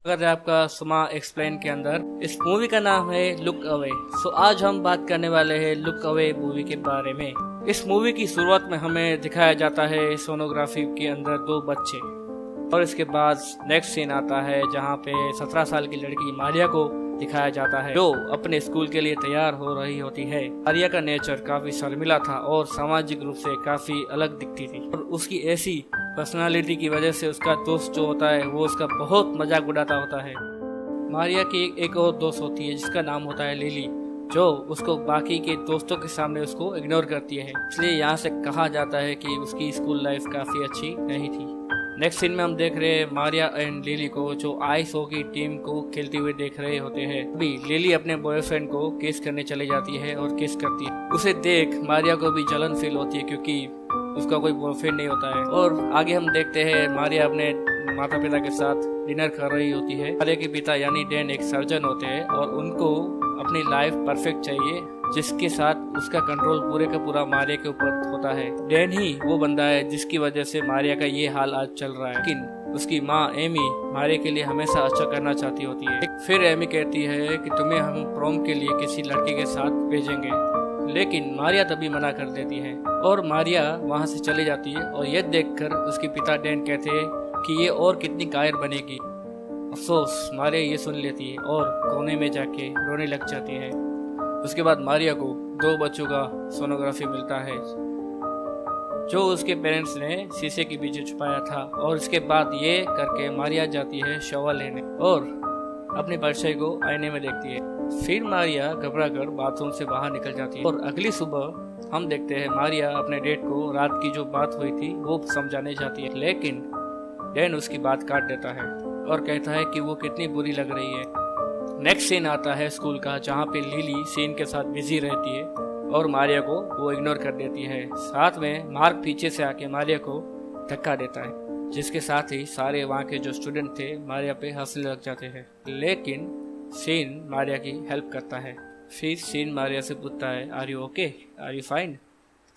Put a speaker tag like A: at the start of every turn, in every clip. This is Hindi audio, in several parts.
A: अगर आपका सुमा एक्सप्लेन के अंदर इस मूवी का नाम है लुक अवे। सो आज हम बात करने वाले हैं लुक अवे मूवी के बारे में। इस मूवी की शुरुआत में हमें दिखाया जाता है सोनोग्राफी के अंदर दो बच्चे, और इसके बाद नेक्स्ट सीन आता है जहाँ पे 17 साल की लड़की मारिया को दिखाया जाता है जो अपने स्कूल के लिए तैयार हो रही होती है। मारिया का नेचर काफी शर्मिला था और सामाजिक रूप से काफी अलग दिखती थी, और उसकी ऐसी पर्सनालिटी की वजह से उसका दोस्त जो होता है वो उसका बहुत मजाक उड़ाता होता है। मारिया की एक और दोस्त होती है जिसका नाम होता है लिली, जो उसको बाकी के दोस्तों के सामने उसको इग्नोर करती है। इसलिए यहाँ से कहा जाता है कि उसकी स्कूल लाइफ काफी अच्छी नहीं थी। नेक्स्ट सीन में हम देख रहे हैं मारिया एंड लिली को जो आइस हॉकी टीम को खेलते हुए देख रहे होते हैं। अभी लिली अपने बॉयफ्रेंड को किस करने चली जाती है और किस करती है। उसे देख मारिया को भी जलन फील होती है क्योंकि उसका कोई बॉयफ्रेंड नहीं होता है। और आगे हम देखते हैं मारिया अपने माता पिता के साथ डिनर कर रही होती है। मारिया के पिता यानी डैन एक सर्जन होते हैं और उनको अपनी लाइफ परफेक्ट चाहिए जिसके साथ उसका कंट्रोल पूरे का पूरा मारिया के ऊपर होता है। डैन ही वो बंदा है जिसकी वजह से मारिया का ये हाल आज चल रहा है। लेकिन उसकी माँ एमी मारिया के लिए हमेशा अच्छा करना चाहती होती है। फिर एमी कहती है कि तुम्हें हम प्रोम के लिए किसी लड़के के साथ भेजेंगे, लेकिन मारिया तभी मना कर देती है और मारिया वहाँ से चली जाती है। और ये देखकर उसके पिता डैन कहते हैं कि ये और कितनी कायर बनेगी। अफसोस मारिया ये सुन लेती है और कोने में जाके रोने लग जाती है। उसके बाद मारिया को 2 बच्चों का सोनोग्राफी मिलता है जो उसके पेरेंट्स ने शीशे के पीछे छुपाया था। और इसके बाद ये करके मारिया जाती है शॉवर लेने और अपनी परछाई को आईने में देखती है। फिर मारिया घबरा कर बाथरूम से बाहर निकल जाती है। और अगली सुबह हम देखते हैं मारिया अपने डेट को रात की जो बात हुई थी वो समझाने जाती है, लेकिन डैन उसकी बात काट देता है और कहता है कि वो कितनी बुरी लग रही है। नेक्स्ट सीन आता है स्कूल का जहाँ पे लिली सीन के साथ बिजी रहती है और मारिया को वो इग्नोर कर देती है। साथ में मार्क पीछे से आके मारिया को धक्का देता है, जिसके साथ ही सारे वहाँ के जो स्टूडेंट थे मारिया पे हंसने लग जाते हैं। लेकिन सीन मारिया की हेल्प करता है। फिर सीन मारिया से पूछता है are you okay, are you fine.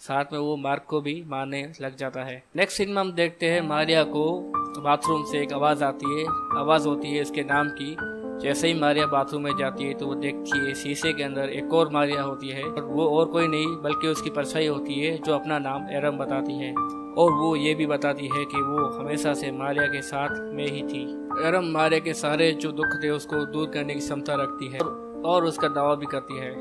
A: साथ में वो मार्क को भी मारने लग जाता है। नेक्स्ट सीन में हम देखते हैं मारिया को बाथरूम से एक आवाज आती है। आवाज होती है इसके नाम की। जैसे ही मारिया बाथरूम में जाती है तो वो देखती है शीशे के अंदर एक और मारिया होती है, और वो और कोई नहीं बल्कि उसकी परछाई होती है जो अपना नाम एरम बताती है। और वो ये भी बताती है कि वो हमेशा से मारिया के साथ में ही थी। एरम मारिया के सारे जो दुख थे उसको दूर करने की क्षमता रखती है और उसका दावा भी करती है,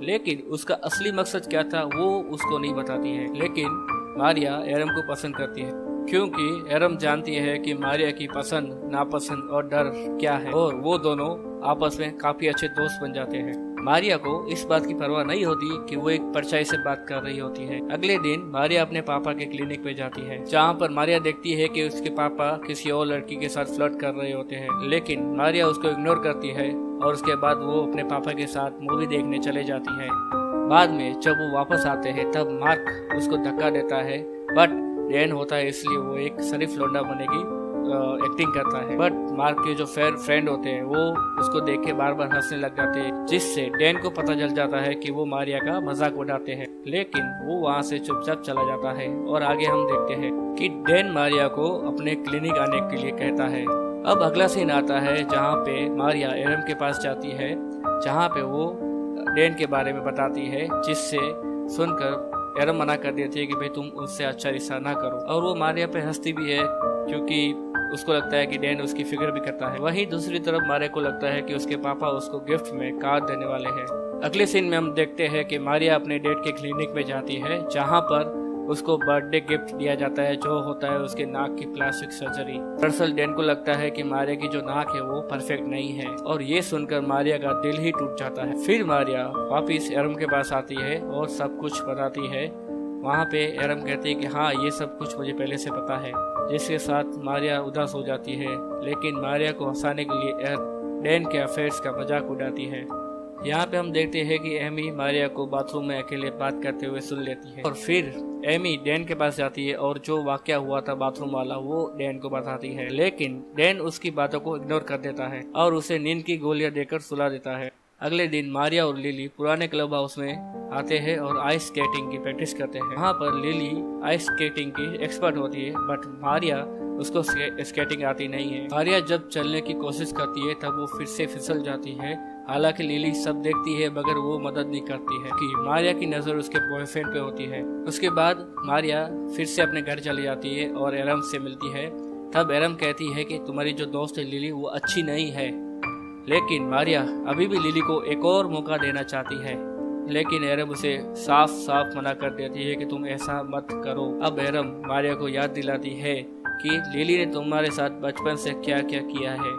A: लेकिन उसका असली मकसद क्या था वो उसको नहीं बताती है। लेकिन मारिया एरम को पसंद करती है क्योंकि एरम जानती है कि मारिया की पसंद, नापसंद और डर क्या है, और वो दोनों आपस में काफी अच्छे दोस्त बन जाते हैं। मारिया को इस बात की परवाह नहीं होती कि वो एक परछाई से बात कर रही होती है। अगले दिन मारिया अपने पापा के क्लिनिक पे जाती है जहाँ पर मारिया देखती है कि उसके पापा किसी और लड़की के साथ फ्लर्ट कर रहे होते हैं, लेकिन मारिया उसको इग्नोर करती है और उसके बाद वो अपने पापा के साथ मूवी देखने चले जाती है। बाद में जब वो वापस आते हैं तब मार्क उसको धक्का देता है, बट डैन होता है इसलिए वो एक शरीफ लौंडा बने की एक्टिंग करता है। बट मार्क के जो फ्रेंड होते हैं वो उसको देख के बार बार हंसने लग जाते हैं, जिससे डैन को पता चल जाता है कि वो मारिया का मजाक उड़ाते हैं। लेकिन वो वहाँ से चुपचाप चला जाता है। और आगे हम देखते हैं कि डैन मारिया को अपने क्लिनिक आने के लिए कहता है। अब अगला सीन आता है जहाँ पे मारिया एरम के पास जाती है, जहाँ पे वो डैन के बारे में बताती है, जिससे सुनकर एरम मना कर देती है कि भाई तुम उससे अच्छा रिश्ता ना करो। और वो मारिया पे हंसती भी है क्योंकि उसको लगता है कि डैन उसकी फिक्र भी करता है। वहीं दूसरी तरफ मारिया को लगता है कि उसके पापा उसको गिफ्ट में कार देने वाले हैं। अगले सीन में हम देखते हैं कि मारिया अपने डेट के क्लिनिक में जाती है जहाँ पर उसको बर्थडे गिफ्ट दिया जाता है जो होता है उसके नाक की प्लास्टिक सर्जरी। दरअसल डैन को लगता है कि मारिया की जो नाक है वो परफेक्ट नहीं है, और ये सुनकर मारिया का दिल ही टूट जाता है। फिर मारिया वापिस एरम के पास आती है और सब कुछ बताती है। वहाँ पे एरम कहती है कि हाँ ये सब कुछ मुझे पहले से पता है, जिसके साथ मारिया उदास हो जाती है। लेकिन मारिया को हंसाने के लिए डैन के अफेयर्स का मजाक उड़ाती है। यहाँ पे हम देखते हैं कि एमी मारिया को बाथरूम में अकेले बात करते हुए सुन लेती है, और फिर एमी डैन के पास जाती है और जो वाकया हुआ था बाथरूम वाला वो डैन को बताती है। लेकिन डैन उसकी बातों को इग्नोर कर देता है और उसे नींद की गोलियां देकर सुला देता है। अगले दिन मारिया और लिली पुराने क्लब हाउस में आते हैं और आइस स्केटिंग की प्रैक्टिस करते हैं। वहाँ पर लिली आइस स्केटिंग की एक्सपर्ट होती है, बट मारिया उसको स्केटिंग आती नहीं है। मारिया जब चलने की कोशिश करती है तब वो फिर से फिसल जाती है। हालांकि लिली सब देखती है मगर वो मदद नहीं करती है कि मारिया की नजर उसके बॉयफ्रेंड पे होती है। उसके बाद मारिया फिर से अपने घर चली जाती है और एरम से मिलती है। तब एरम कहती है कि तुम्हारी जो दोस्त है लिली वो अच्छी नहीं है, लेकिन मारिया अभी भी लिली को एक और मौका देना चाहती है। लेकिन एरम उसे साफ साफ मना कर देती है कि तुम ऐसा मत करो। अब एरम मारिया को याद दिलाती है कि लिली ने तुम्हारे साथ बचपन से क्या क्या किया है।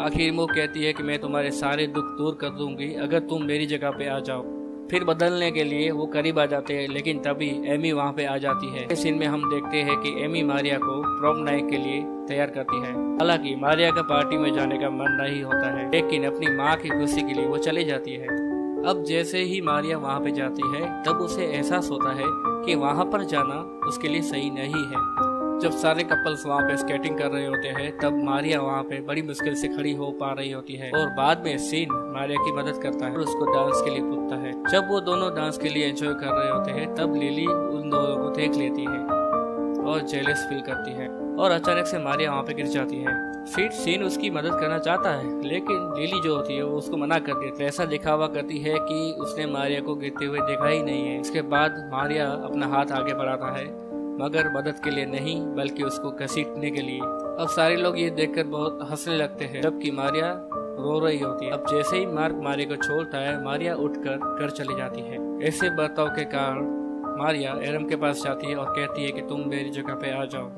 A: आखिर वो कहती है कि मैं तुम्हारे सारे दुख दूर कर दूंगी अगर तुम मेरी जगह पे आ जाओ। फिर बदलने के लिए वो करीब आ जाते हैं, लेकिन तभी एमी वहाँ पे आ जाती है। इस सीन में हम देखते हैं कि एमी मारिया को प्रॉम नाइट के लिए तैयार करती है। हालांकि मारिया का पार्टी में जाने का मन नहीं होता है, लेकिन अपनी माँ की खुशी के लिए वो चली जाती है। अब जैसे ही मारिया वहाँ पे जाती है तब उसे एहसास होता है कि वहाँ पर जाना उसके लिए सही नहीं है। जब सारे कपल्स वहाँ पे स्केटिंग कर रहे होते हैं तब मारिया वहाँ पे बड़ी मुश्किल से खड़ी हो पा रही होती है और बाद में सीन मारिया की मदद करता है और उसको डांस के लिए पूछता है। जब वो दोनों डांस के लिए एंजॉय कर रहे होते हैं तब लिली उन दोनों को देख लेती है और जेलस फील करती है और अचानक से मारिया वहाँ पे गिर जाती है। फिर सीन उसकी मदद करना चाहता है, लेकिन लिली जो होती है वो उसको मना कर देती है। ऐसा दिखावा करती है कि उसने मारिया को गिरते हुए देखा ही नहीं है। इसके बाद मारिया अपना हाथ आगे बढ़ाता है मगर मदद के लिए नहीं बल्कि उसको घसीटने के लिए। अब सारे लोग ये देखकर बहुत हंसने लगते हैं जबकि मारिया रो रही होती है। अब जैसे ही मार्क मारिया को छोड़ता है मारिया उठकर घर चली जाती है। ऐसे बर्ताव के कारण मारिया एरम के पास जाती है और कहती है कि तुम मेरी जगह पे आ जाओ।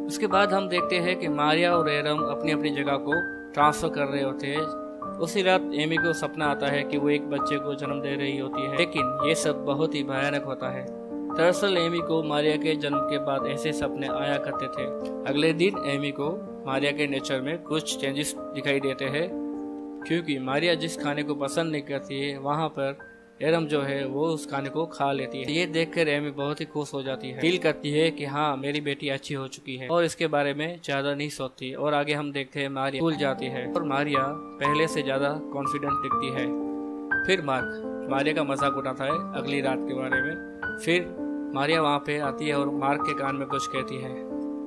A: उसके बाद हम देखते हैं कि मारिया और एरम अपनी अपनी जगह को ट्रांसफर कर रहे होते हैं। उसी रात एमी को सपना आता है कि वो एक बच्चे को जन्म दे रही होती है, लेकिन ये सब बहुत ही भयानक होता है। दरअसल एमी को मारिया के जन्म के बाद ऐसे सपने आया करते थे। अगले दिन एमी को मारिया के नेचर में कुछ चेंजेस दिखाई देते हैं, क्योंकि मारिया जिस खाने को पसंद नहीं करती है वहाँ पर एरम जो है वो उस खाने को खा लेती है। ये देखकर एमी बहुत ही खुश हो जाती है, फील करती है कि हाँ मेरी बेटी अच्छी हो चुकी है और इसके बारे में ज्यादा नहीं सोचती। और आगे हम देखते हैं मारिया स्कूल जाती है और मारिया पहले से ज्यादा कॉन्फिडेंट दिखती है। फिर मार्क मारिया का मजाक उठाता है अगली रात के बारे में। फिर मारिया वहाँ पे आती है और मार्क के कान में कुछ कहती है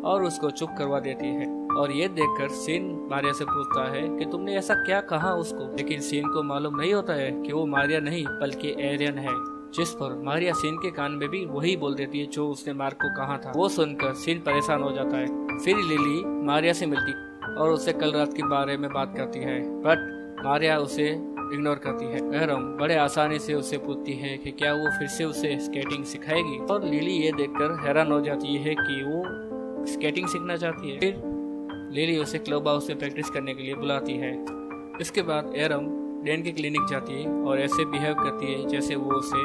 A: और उसको चुप करवा देती है। और ये देखकर सीन मारिया से पूछता है कि तुमने ऐसा क्या कहा उसको, लेकिन सीन को मालूम नहीं होता है कि वो मारिया नहीं बल्कि एरियन है। जिस पर मारिया सीन के कान में भी वही बोल देती है जो उसने मार्क को कहा था। वो सुनकर सीन परेशान हो जाता है। फिर लिली मारिया से मिलती और उससे कल रात के बारे में बात करती है, बट मारिया उसे इग्नोर करती है। एरम बड़े आसानी से उससे पूछती है कि क्या वो फिर से उसे स्केटिंग सिखाएगी और लिली ये देखकर हैरान हो जाती है कि वो स्केटिंग सीखना चाहती है। फिर लिली उसे क्लब हाउस में प्रैक्टिस करने के लिए बुलाती है। इसके बाद एरम डैन के क्लिनिक जाती है और ऐसे बिहेव करती है जैसे वो उसे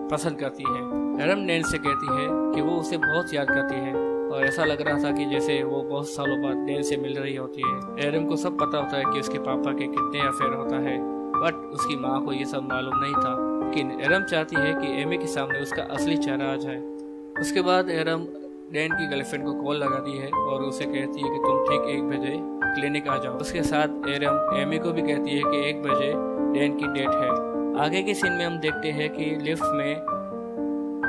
A: पसंद करती है। एरम डैन से कहती है कि वो उसे बहुत याद करती है और ऐसा लग रहा था कि जैसे वो बहुत सालों बाद डैन से मिल रही होती है। एरम को सब पता होता है कि उसके पापा के कितने अफेयर होता है, बट उसकी माँ को ये सब मालूम नहीं था। लेकिन एरम चाहती है कि एमी के सामने उसका असली चेहरा आ जाए। उसके बाद एरम डैन की गर्लफ्रेंड को कॉल लगाती है और उसे कहती है कि तुम ठीक 1 बजे क्लिनिक आ जाओ। उसके साथ एरम एमी को भी कहती है कि 1 बजे डैन की डेट है। आगे के सीन में हम देखते हैं कि लिफ्ट में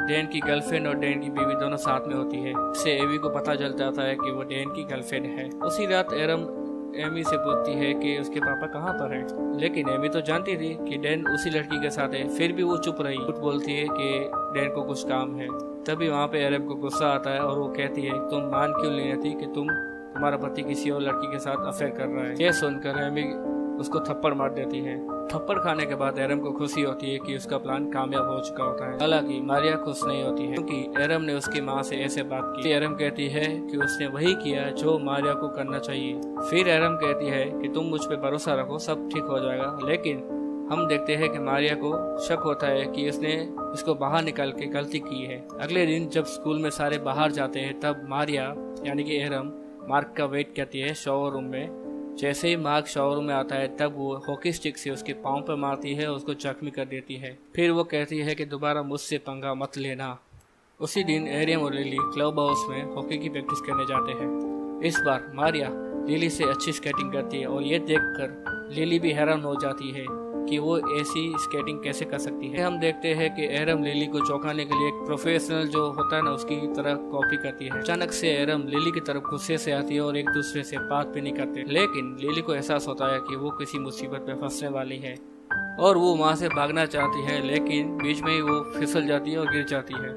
A: डैन की गर्लफ्रेंड और डैन की बीवी दोनों साथ में होती है। इससे एमी को पता चल जाता है कि वो डैन की गर्लफ्रेंड है। उसी रात एरम एमी से पूछती है कि उसके पापा कहाँ पर हैं, लेकिन एमी तो जानती थी कि डैन उसी लड़की के साथ है, फिर भी वो चुप रही। झूठ बोलती है कि डैन को कुछ काम है। तभी वहाँ पे एरम को गुस्सा आता है और वो कहती है तुम मान क्यों नहीं रहती कि तुम्हारा पति किसी और लड़की के साथ अफेयर कर रहा है। यह सुनकर एमी उसको थप्पड़ मार देती है। थप्पड़ खाने के बाद एरम को खुशी होती है कि उसका प्लान कामयाब हो चुका होता है। हालांकि मारिया खुश नहीं होती है क्योंकि एरम ने उसकी माँ से ऐसे बात की। एरम कहती है कि उसने वही किया जो मारिया को करना चाहिए। फिर एरम कहती है कि तुम मुझ पे भरोसा रखो, सब ठीक हो जाएगा। लेकिन हम देखते हैं कि मारिया को शक होता है कि उसने इसको बाहर निकाल के गलती की है। अगले दिन जब स्कूल में सारे बाहर जाते हैं तब मारिया यानी कि एरम मार्क का वेट करती है शॉवर रूम में। जैसे ही मार्क शॉवर रूम में आता है तब वो हॉकी स्टिक से उसके पाँव पर मारती है और उसको जख्मी कर देती है। फिर वो कहती है कि दोबारा मुझसे पंगा मत लेना। उसी दिन एरियम और लिली क्लब हाउस में हॉकी की प्रैक्टिस करने जाते हैं। इस बार मारिया लिली से अच्छी स्केटिंग करती है और ये देखकर लिली भी हैरान हो जाती है कि वो ऐसी स्केटिंग कैसे कर सकती है। हम देखते हैं कि एरम लिली को चौंकाने के लिए एक प्रोफेशनल जो होता है ना उसकी तरह कॉपी करती है। अचानक से एरम लिली की तरफ गुस्से से आती है और एक दूसरे से बात भी नहीं करते, लेकिन लिली को एहसास होता है कि वो किसी मुसीबत में फंसने वाली है और वो वहाँ से भागना चाहती है, लेकिन बीच में ही वो फिसल जाती है और गिर जाती है,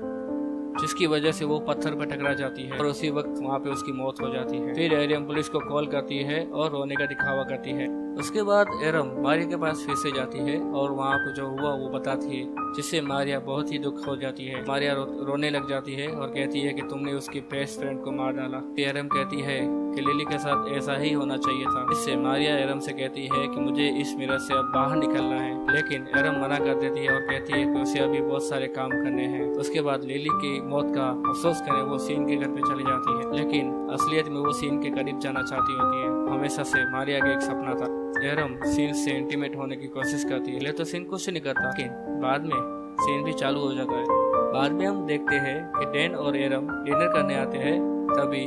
A: जिसकी वजह से वो पत्थर पर टकरा जाती है और उसी वक्त वहाँ पे उसकी मौत हो जाती है। फिर एरम पुलिस को कॉल करती है और रोने का दिखावा करती है। उसके बाद एरम मारिया के पास फिर से जाती है और वहाँ पे जो हुआ वो बताती है, जिससे मारिया बहुत ही दुख हो जाती है। मारिया रोने लग जाती है और कहती है कि तुमने उसकी बेस्ट फ्रेंड को मार डाला। एरम कहती है कि लिली के साथ ऐसा ही होना चाहिए था। इससे मारिया एरम से कहती है कि मुझे इस मिरर से अब बाहर निकलना है, लेकिन एरम मना कर देती है और कहती है कि उसे अभी बहुत सारे काम करने हैं। उसके बाद लिली की मौत का अफसोस करे वो सीन के घर पे चली जाती है, लेकिन असलियत में वो सीन के करीब जाना चाहती होती है। हमेशा से मारिया का एक सपना था। एरम सीन से इंटीमेट होने की कोशिश करती है, तो सीन कुछ नहीं करता, लेकिन बाद में सीन भी चालू हो जाता है। बाद में हम देखते हैं कि डैन और एरम डिनर करने आते हैं। तभी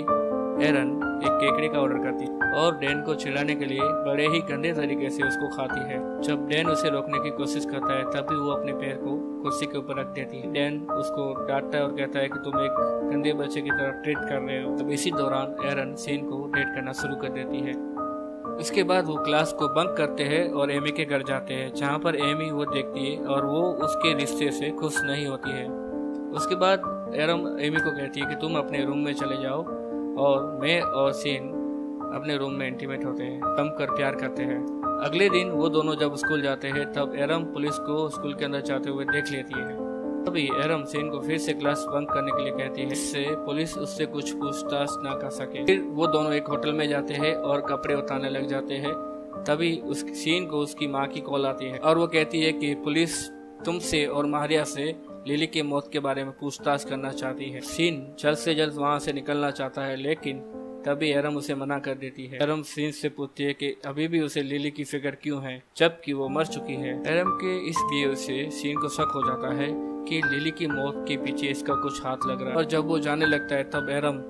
A: एरन एक केकड़ी का ऑर्डर करती है और डैन को चिढ़ाने के लिए बड़े ही गंदे तरीके से उसको खाती है। जब डैन उसे रोकने की कोशिश करता है तभी वो अपने पैर को कुर्सी के ऊपर रख देती है। डैन उसको डांटता है और कहता है कि तुम एक गंदे बच्चे की तरह ट्रीट कर रहे हो। तब इसी दौरान एरन सीन को डेट करना शुरू कर देती है। इसके बाद वो क्लास को बंक करते हैं और एमी के घर जाते हैं, जहाँ पर एमी वो देखती है और वो उसके रिश्ते से खुश नहीं होती है। उसके बाद एरम एमी को कहती है कि तुम अपने रूम में चले जाओ और मैं और सीन अपने रूम में इंटीमेट होते हैं, तम कर प्यार करते हैं। अगले दिन वो दोनों जब स्कूल जाते हैं तब एरम पुलिस को स्कूल के अंदर जाते हुए देख लेती है। तभी एरम सीन को फिर से क्लास बंक करने के लिए कहती है, इससे पुलिस उससे कुछ पूछताछ ना कर सके। फिर वो दोनों एक होटल में जाते हैं और कपड़े उतारने लग जाते हैं। तभी उस सीन को उसकी माँ की कॉल आती है और वो कहती है कि पुलिस तुमसे और मारिया से लिली की मौत के बारे में पूछताछ करना चाहती है। सीन जल्द से जल्द वहाँ से निकलना चाहता है, लेकिन तभी एरम उसे मना कर देती है। एरम सीन से पूछती है कि अभी भी उसे लिली की फिक्र क्यों है जबकि वो मर चुकी है। एरम के इस बिहेव से सीन को शक हो जाता है कि लिली की मौत के पीछे इसका कुछ हाथ लग रहा है और जब वो जाने लगता है तब एरम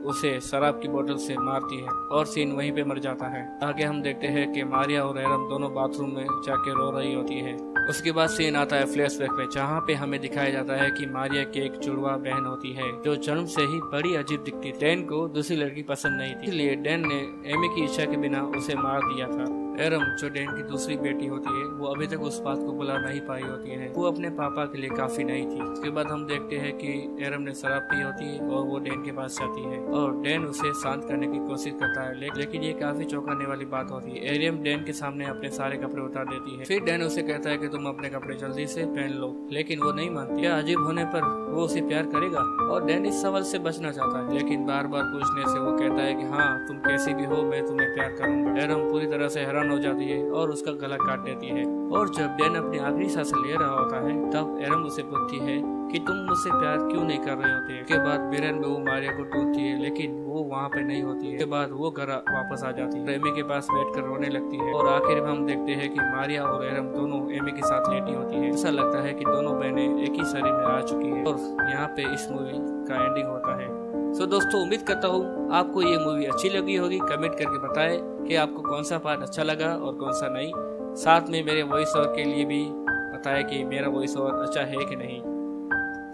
A: उसे शराब की बोतल से मारती है और सीन वहीं पे मर जाता है। आगे हम देखते हैं कि मारिया और एरम दोनों बाथरूम में जाके रो रही होती है। उसके बाद सीन आता है फ्लैशबैक में, जहाँ पे हमें दिखाया जाता है कि मारिया की एक जुड़वा बहन होती है जो जन्म से ही बड़ी अजीब दिखती थी। डैन को दूसरी लड़की पसंद नहीं थी, इसलिए डैन ने एमी की इच्छा के बिना उसे मार दिया था। एरम जो डैन की दूसरी बेटी होती है वो अभी तक उस बात को बुला नहीं पाई होती है। वो अपने पापा के लिए काफी नई थी। उसके बाद हम देखते हैं कि एरम ने शराब पी होती है और वो डैन के पास जाती है और डैन उसे शांत करने की कोशिश करता है, लेकिन ये काफी चौंकाने वाली बात होती है। एरम डैन के सामने अपने सारे कपड़े उतार देती है। फिर डैन उसे कहता है कि तुम अपने कपड़े जल्दी से पहन लो, लेकिन वो नहीं मानती। क्या अजीब होने पर वो उसे प्यार करेगा? और डैन इस सवाल से बचना चाहता है, लेकिन बार बार पूछने से वो कहता है कि हाँ तुम कैसी भी हो मैं तुम्हें प्यार करूंगा। एरम पूरी तरह से हैरान हो जाती है और उसका गला काट देती है। और जब डैन अपनी आखिरी सांस ले रहा होता है तब एरम उसे पूछती है कि तुम मुझसे प्यार क्यों नहीं कर रहे होते। उसके बाद बिरन में वो मारिया को ढूंढती है, लेकिन वो वहाँ पे नहीं होती है। उसके बाद वो घर वापस आ जाती है, एमी के पास बैठकर रोने लगती है और आखिर में हम देखते हैं कि मारिया और एरम दोनों एमी के साथ लेटी होती है। ऐसा लगता है कि दोनों बहनें एक ही शरीर में आ चुकी है और यहाँ पे इस मूवी का एंडिंग होता है। सो दोस्तों, उम्मीद करता हूँ आपको ये मूवी अच्छी लगी होगी। कमेंट करके बताएं कि आपको कौन सा पार्ट अच्छा लगा और कौन सा नहीं। साथ में मेरे वॉइस ओवर के लिए भी बताएं कि मेरा वॉइस ओवर अच्छा है कि नहीं।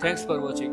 A: Thanks for watching.